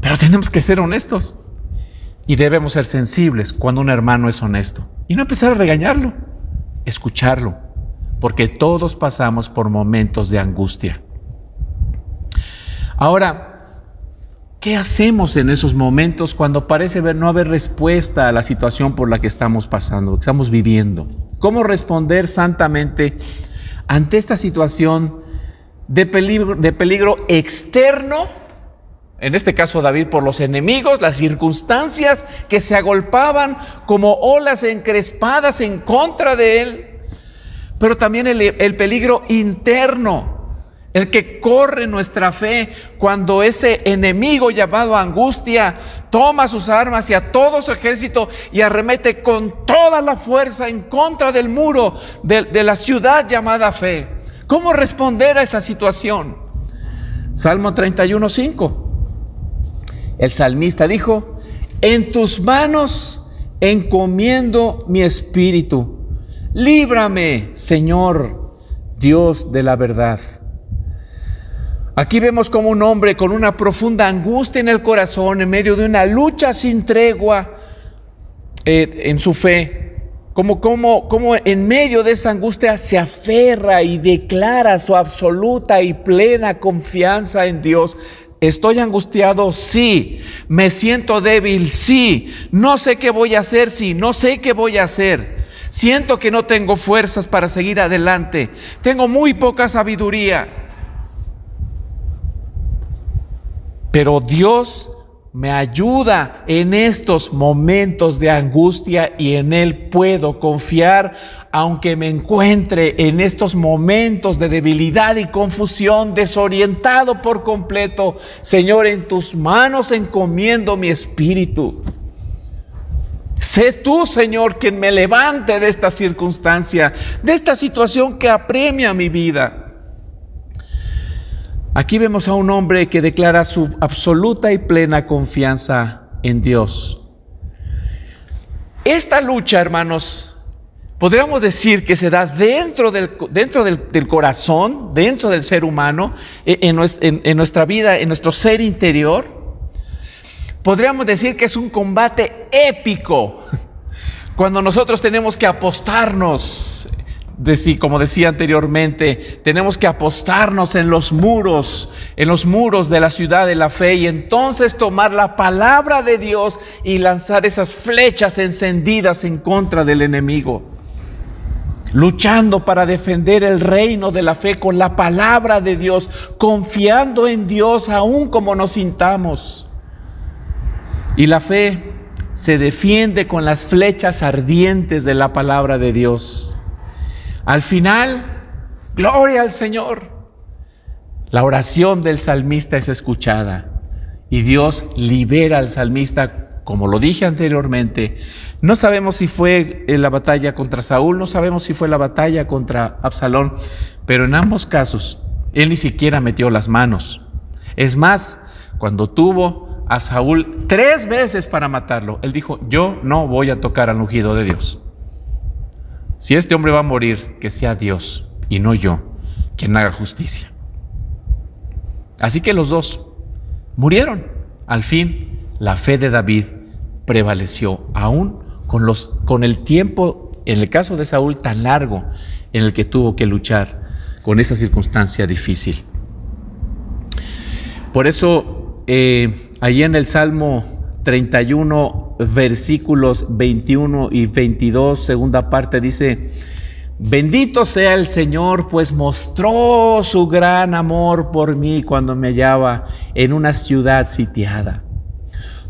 Pero tenemos que ser honestos y debemos ser sensibles cuando un hermano es honesto y no empezar a regañarlo, escucharlo, porque todos pasamos por momentos de angustia. Ahora, ¿qué hacemos en esos momentos cuando parece no haber respuesta a la situación por la que estamos pasando, que estamos viviendo? ¿Cómo responder santamente ante esta situación de peligro externo? En este caso David, por los enemigos, las circunstancias que se agolpaban como olas encrespadas en contra de él, pero también el peligro interno, el que corre nuestra fe cuando ese enemigo llamado angustia toma sus armas y a todo su ejército y arremete con toda la fuerza en contra del muro de la ciudad llamada fe. ¿Cómo responder a esta situación? Salmo 31:5. El salmista dijo, en tus manos encomiendo mi espíritu. Líbrame, Señor, Dios de la verdad. Aquí vemos como un hombre con una profunda angustia en el corazón, en medio de una lucha sin tregua en su fe, como en medio de esa angustia se aferra y declara su absoluta y plena confianza en Dios. ¿Estoy angustiado? Sí. ¿Me siento débil? Sí. ¿No sé qué voy a hacer? Sí. No sé qué voy a hacer. Siento que no tengo fuerzas para seguir adelante. Tengo muy poca sabiduría. Pero Dios me ayuda en estos momentos de angustia y en Él puedo confiar, aunque me encuentre en estos momentos de debilidad y confusión, desorientado por completo. Señor, en tus manos encomiendo mi espíritu. Sé tú, Señor, quien me levante de esta circunstancia, de esta situación que apremia mi vida. Aquí vemos a un hombre que declara su absoluta y plena confianza en Dios. Esta lucha, hermanos, podríamos decir que se da dentro del corazón, dentro del ser humano, en nuestra vida, en nuestro ser interior. Podríamos decir que es un combate épico, cuando nosotros tenemos que apostarnos. Como decía anteriormente, tenemos que apostarnos en los muros de la ciudad de la fe, y entonces tomar la palabra de Dios y lanzar esas flechas encendidas en contra del enemigo, luchando para defender el reino de la fe con la palabra de Dios, confiando en Dios aún como nos sintamos. Y la fe se defiende con las flechas ardientes de la palabra de Dios. Al final, gloria al Señor. La oración del salmista es escuchada y Dios libera al salmista, como lo dije anteriormente. No sabemos si fue en la batalla contra Saúl, no sabemos si fue la batalla contra Absalón, pero en ambos casos, él ni siquiera metió las manos. Es más, cuando tuvo a Saúl 3 veces para matarlo, él dijo: yo no voy a tocar al ungido de Dios. Si este hombre va a morir, que sea Dios y no yo quien haga justicia. Así que los dos murieron. Al fin, la fe de David prevaleció, aún con el tiempo, en el caso de Saúl, tan largo en el que tuvo que luchar con esa circunstancia difícil. Por eso, allí en el Salmo 31, versículos 21 y 22, segunda parte, dice: bendito sea el Señor, pues mostró su gran amor por mí cuando me hallaba en una ciudad sitiada.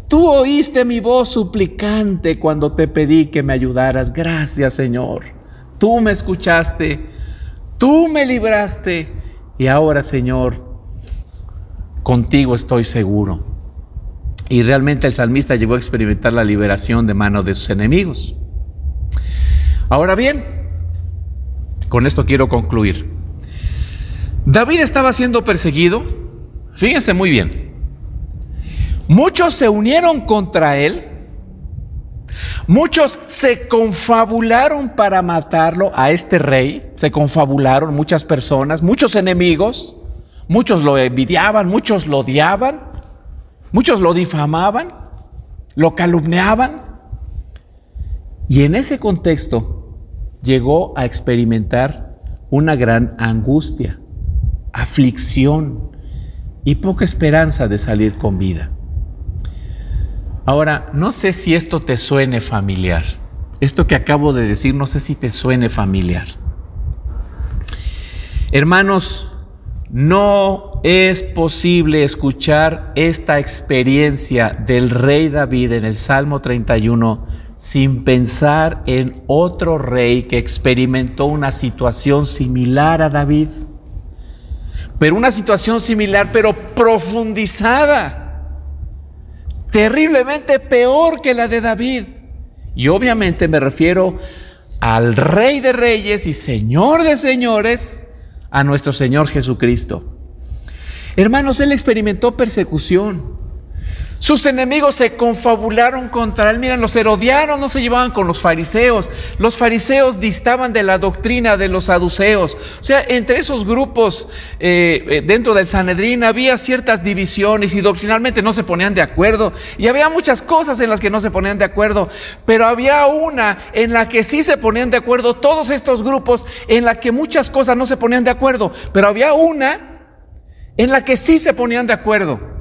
Tú oíste mi voz suplicante cuando te pedí que me ayudaras. Gracias, Señor. Tú me escuchaste, tú me libraste, y ahora, Señor, contigo estoy seguro. Y realmente el salmista llegó a experimentar la liberación de manos de sus enemigos. Ahora bien, con esto quiero concluir. David estaba siendo perseguido. Fíjense muy bien. Muchos se unieron contra él. Muchos se confabularon para matarlo, a este rey. Se confabularon muchas personas, muchos enemigos. Muchos lo envidiaban, muchos lo odiaban. Muchos lo difamaban, lo calumniaban, y en ese contexto llegó a experimentar una gran angustia, aflicción y poca esperanza de salir con vida. Ahora, no sé si esto te suene familiar. Esto que acabo de decir, no sé si te suene familiar. Hermanos, no es posible escuchar esta experiencia del rey David en el Salmo 31 sin pensar en otro rey que experimentó una situación similar a David. Pero una situación similar, pero profundizada, terriblemente peor que la de David. Y obviamente me refiero al Rey de Reyes y Señor de Señores, a nuestro Señor Jesucristo. Hermanos, Él experimentó persecución. Sus enemigos se confabularon contra él. Miren, los herodianos no se llevaban con los fariseos. Los fariseos distaban de la doctrina de los saduceos. O sea, entre esos grupos dentro del Sanedrín había ciertas divisiones y doctrinalmente no se ponían de acuerdo. Y había muchas cosas en las que no se ponían de acuerdo. Pero había una en la que sí se ponían de acuerdo todos estos grupos, en la que muchas cosas no se ponían de acuerdo. Pero había una en la que sí se ponían de acuerdo.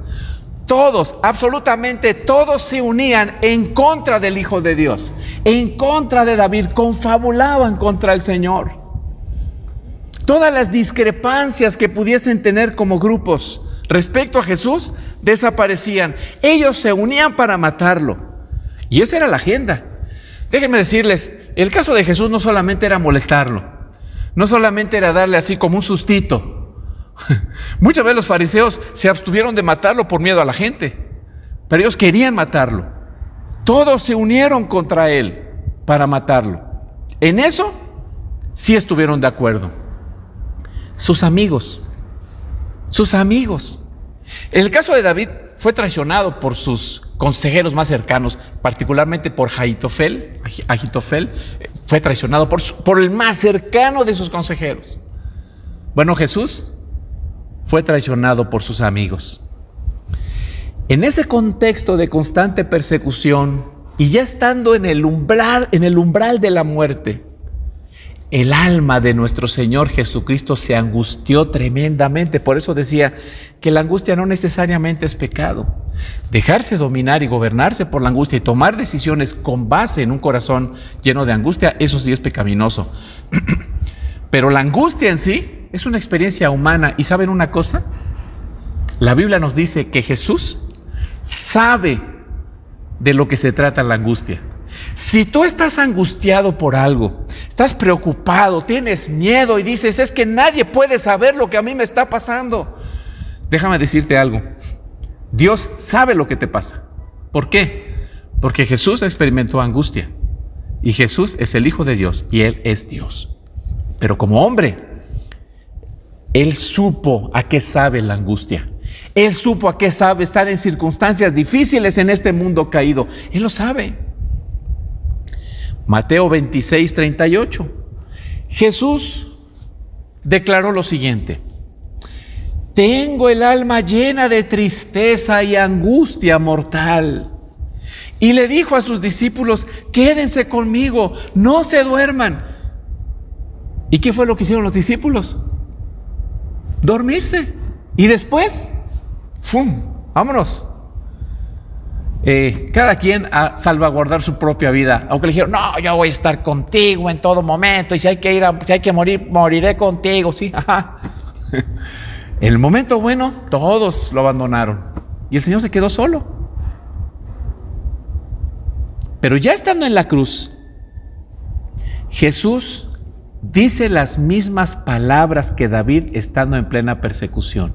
Todos, absolutamente todos se unían en contra del Hijo de Dios, en contra de David, confabulaban contra el Señor. Todas las discrepancias que pudiesen tener como grupos respecto a Jesús desaparecían. Ellos se unían para matarlo. Y esa era la agenda. Déjenme decirles, el caso de Jesús no solamente era molestarlo, no solamente era darle así como un sustito. Muchas veces los fariseos se abstuvieron de matarlo por miedo a la gente, pero ellos querían matarlo. Todos se unieron contra él para matarlo. En eso sí estuvieron de acuerdo. Sus amigos. El caso de David fue traicionado por sus consejeros más cercanos, particularmente por Ahitofel. Fue traicionado por el más cercano de sus consejeros. Bueno, Jesús fue traicionado por sus amigos. En ese contexto de constante persecución y ya estando en el umbral de la muerte, el alma de nuestro Señor Jesucristo se angustió tremendamente. Por eso decía que la angustia no necesariamente es pecado. Dejarse dominar y gobernarse por la angustia y tomar decisiones con base en un corazón lleno de angustia, eso sí es pecaminoso. Pero la angustia en sí es una experiencia humana. ¿Y saben una cosa? La Biblia nos dice que Jesús sabe de lo que se trata la angustia. Si tú estás angustiado por algo, estás preocupado, tienes miedo y dices, es que nadie puede saber lo que a mí me está pasando, déjame decirte algo. Dios sabe lo que te pasa. ¿Por qué? Porque Jesús experimentó angustia. Y Jesús es el Hijo de Dios y Él es Dios. Pero como hombre, Él supo a qué sabe la angustia. Él supo a qué sabe estar en circunstancias difíciles en este mundo caído. Él lo sabe. Mateo 26, 38. Jesús declaró lo siguiente: tengo el alma llena de tristeza y angustia mortal. Y le dijo a sus discípulos, quédense conmigo, no se duerman. ¿Y qué fue lo que hicieron los discípulos? Dormirse. Y después, ¡fum!, vámonos. Cada quien a salvaguardar su propia vida. Aunque le dijeron, no, yo voy a estar contigo en todo momento, y si hay que morir, moriré contigo, sí, ajá. En el momento bueno, todos lo abandonaron y el Señor se quedó solo. Pero ya estando en la cruz, Jesús dice las mismas palabras que David estando en plena persecución.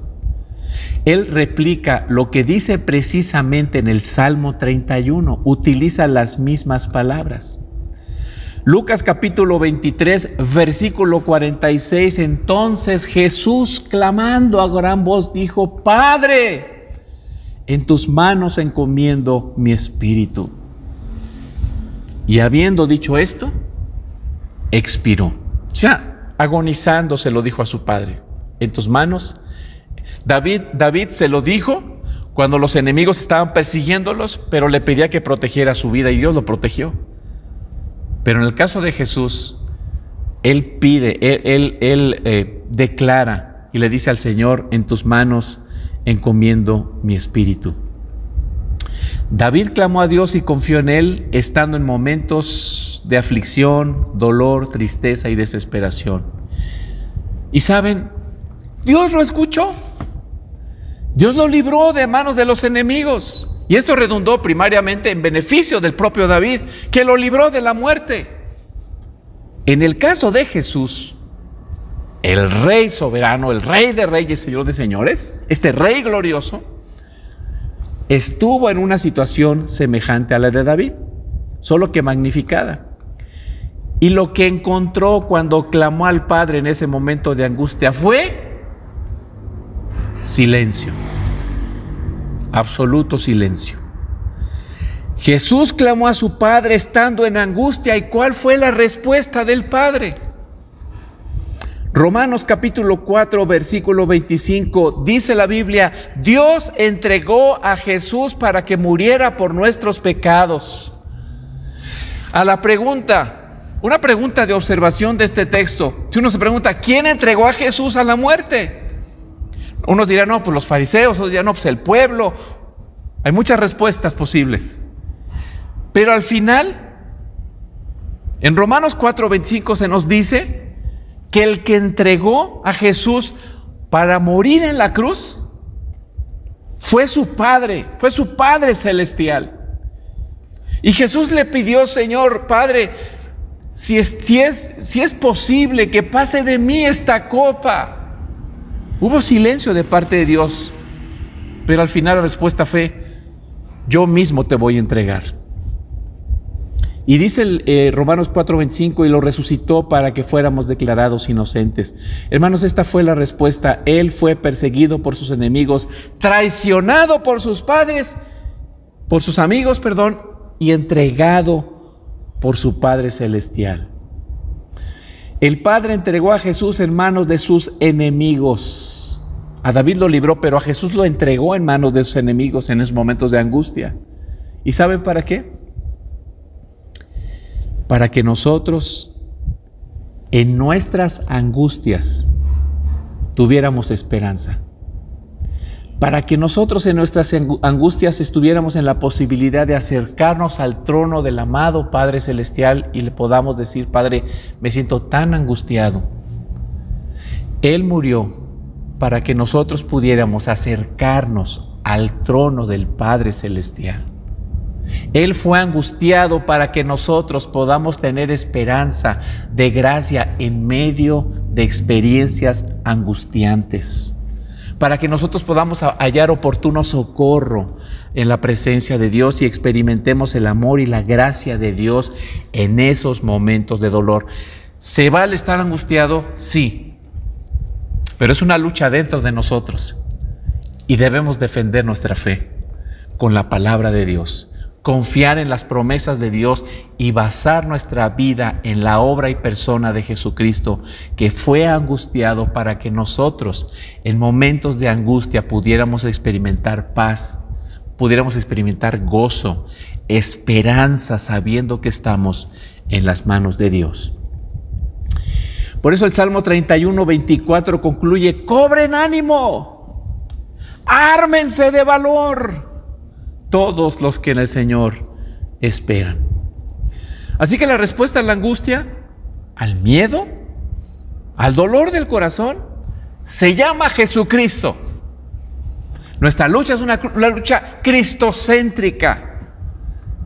Él replica lo que dice precisamente en el Salmo 31, utiliza las mismas palabras. Lucas capítulo 23, versículo 46, entonces Jesús, clamando a gran voz, dijo, Padre, en tus manos encomiendo mi espíritu. Y habiendo dicho esto, expiró. Ya agonizando se lo dijo a su padre, en tus manos. David se lo dijo cuando los enemigos estaban persiguiéndolos, pero le pedía que protegiera su vida y Dios lo protegió. Pero en el caso de Jesús, Él pide, Él declara y le dice al Señor, en tus manos encomiendo mi espíritu. David clamó a Dios y confió en Él, estando en momentos de aflicción, dolor, tristeza y desesperación. Y saben, Dios lo escuchó. Dios lo libró de manos de los enemigos. Y esto redundó primariamente en beneficio del propio David, que lo libró de la muerte. En el caso de Jesús, el Rey soberano, el Rey de reyes, Señor de señores, este Rey glorioso, estuvo en una situación semejante a la de David, solo que magnificada. Y lo que encontró cuando clamó al Padre en ese momento de angustia fue silencio. absoluto silencio. Jesús clamó a su Padre estando en angustia. ¿Y cuál fue la respuesta del Padre? Romanos capítulo 4, versículo 25, dice la Biblia: Dios entregó a Jesús para que muriera por nuestros pecados. A la pregunta, una pregunta de observación de este texto, si uno se pregunta, ¿quién entregó a Jesús a la muerte? Unos dirán, no, pues los fariseos, otros dirán, no, pues el pueblo. Hay muchas respuestas posibles. Pero al final, en Romanos 4, 25 se nos dice que el que entregó a Jesús para morir en la cruz fue su Padre celestial. Y Jesús le pidió: Señor, Padre, si es posible que pase de mí esta copa. Hubo silencio de parte de Dios, pero al final la respuesta fue: yo mismo te voy a entregar. Y dice Romanos 4:25, y lo resucitó para que fuéramos declarados inocentes. Hermanos, esta fue la respuesta. Él fue perseguido por sus enemigos, traicionado por sus padres, por sus amigos, y entregado por su Padre celestial. El Padre entregó a Jesús en manos de sus enemigos. A David lo libró, pero a Jesús lo entregó en manos de sus enemigos en esos momentos de angustia. ¿Y saben para qué? Para que nosotros en nuestras angustias tuviéramos esperanza. Para que nosotros en nuestras angustias estuviéramos en la posibilidad de acercarnos al trono del amado Padre Celestial y le podamos decir: Padre, me siento tan angustiado. Él murió para que nosotros pudiéramos acercarnos al trono del Padre Celestial. Él fue angustiado para que nosotros podamos tener esperanza de gracia en medio de experiencias angustiantes, para que nosotros podamos hallar oportuno socorro en la presencia de Dios y experimentemos el amor y la gracia de Dios en esos momentos de dolor. ¿Se vale estar angustiado? Sí, pero es una lucha dentro de nosotros y debemos defender nuestra fe con la palabra de Dios, confiar en las promesas de Dios y basar nuestra vida en la obra y persona de Jesucristo, que fue angustiado para que nosotros en momentos de angustia pudiéramos experimentar paz, pudiéramos experimentar gozo, esperanza, sabiendo que estamos en las manos de Dios. Por eso el Salmo 31, 24 concluye: cobren ánimo, ármense de valor todos los que en el Señor esperan. Así que la respuesta a la angustia, al miedo, al dolor del corazón, se llama Jesucristo. Nuestra lucha es una lucha cristocéntrica.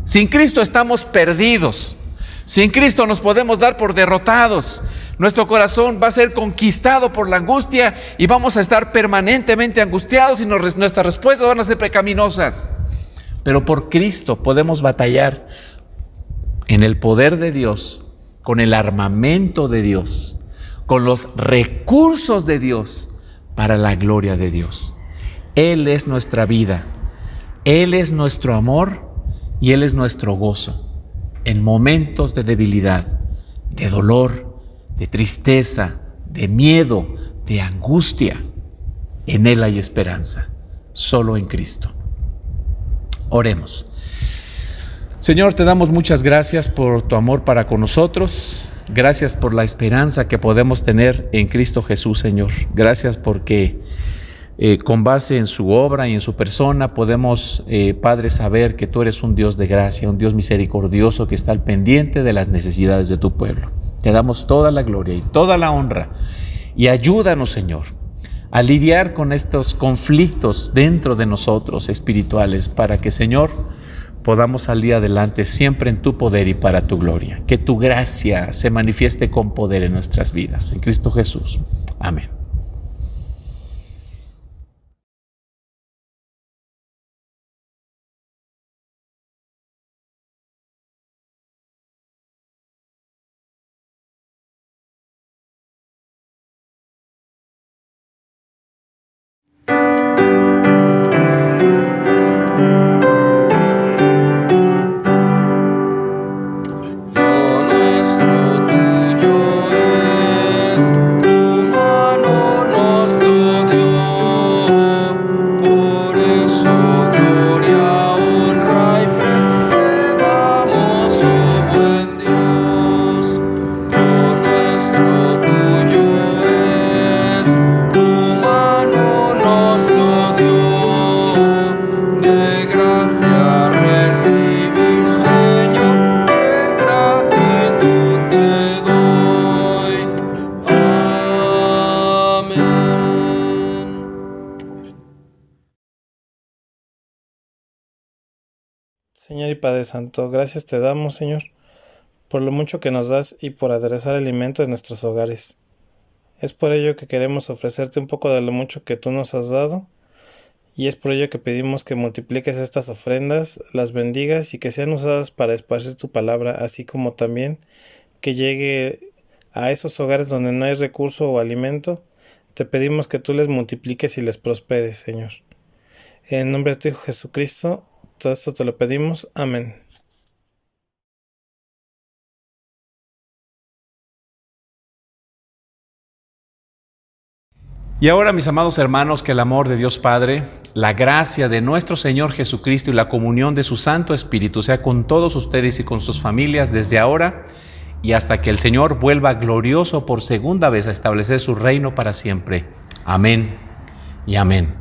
Sin Cristo estamos perdidos. Sin Cristo nos podemos dar por derrotados. Nuestro corazón va a ser conquistado por la angustia y vamos a estar permanentemente angustiados y nuestras respuestas van a ser pecaminosas. Pero por Cristo podemos batallar en el poder de Dios, con el armamento de Dios, con los recursos de Dios para la gloria de Dios. Él es nuestra vida, Él es nuestro amor y Él es nuestro gozo. En momentos de debilidad, de dolor, de tristeza, de miedo, de angustia, en Él hay esperanza, solo en Cristo. Oremos. Señor, te damos muchas gracias por tu amor para con nosotros. Gracias por la esperanza que podemos tener en Cristo Jesús, Señor. Gracias porque con base en su obra y en su persona podemos, Padre, saber que tú eres un Dios de gracia, un Dios misericordioso que está al pendiente de las necesidades de tu pueblo. Te damos toda la gloria y toda la honra y ayúdanos, Señor, a lidiar con estos conflictos dentro de nosotros espirituales para que, Señor, podamos salir adelante siempre en tu poder y para tu gloria. Que tu gracia se manifieste con poder en nuestras vidas. En Cristo Jesús. Amén. Señor y Padre Santo, gracias te damos, Señor, por lo mucho que nos das y por aderezar alimento en nuestros hogares. Es por ello que queremos ofrecerte un poco de lo mucho que tú nos has dado, y es por ello que pedimos que multipliques estas ofrendas, las bendigas y que sean usadas para esparcir tu palabra, así como también que llegue a esos hogares donde no hay recurso o alimento. Te pedimos que tú les multipliques y les prosperes, Señor. En nombre de tu Hijo Jesucristo, todo esto te lo pedimos. Amén. Y ahora, mis amados hermanos, que el amor de Dios Padre, la gracia de nuestro Señor Jesucristo y la comunión de su Santo Espíritu sea con todos ustedes y con sus familias desde ahora y hasta que el Señor vuelva glorioso por segunda vez a establecer su reino para siempre. Amén y amén.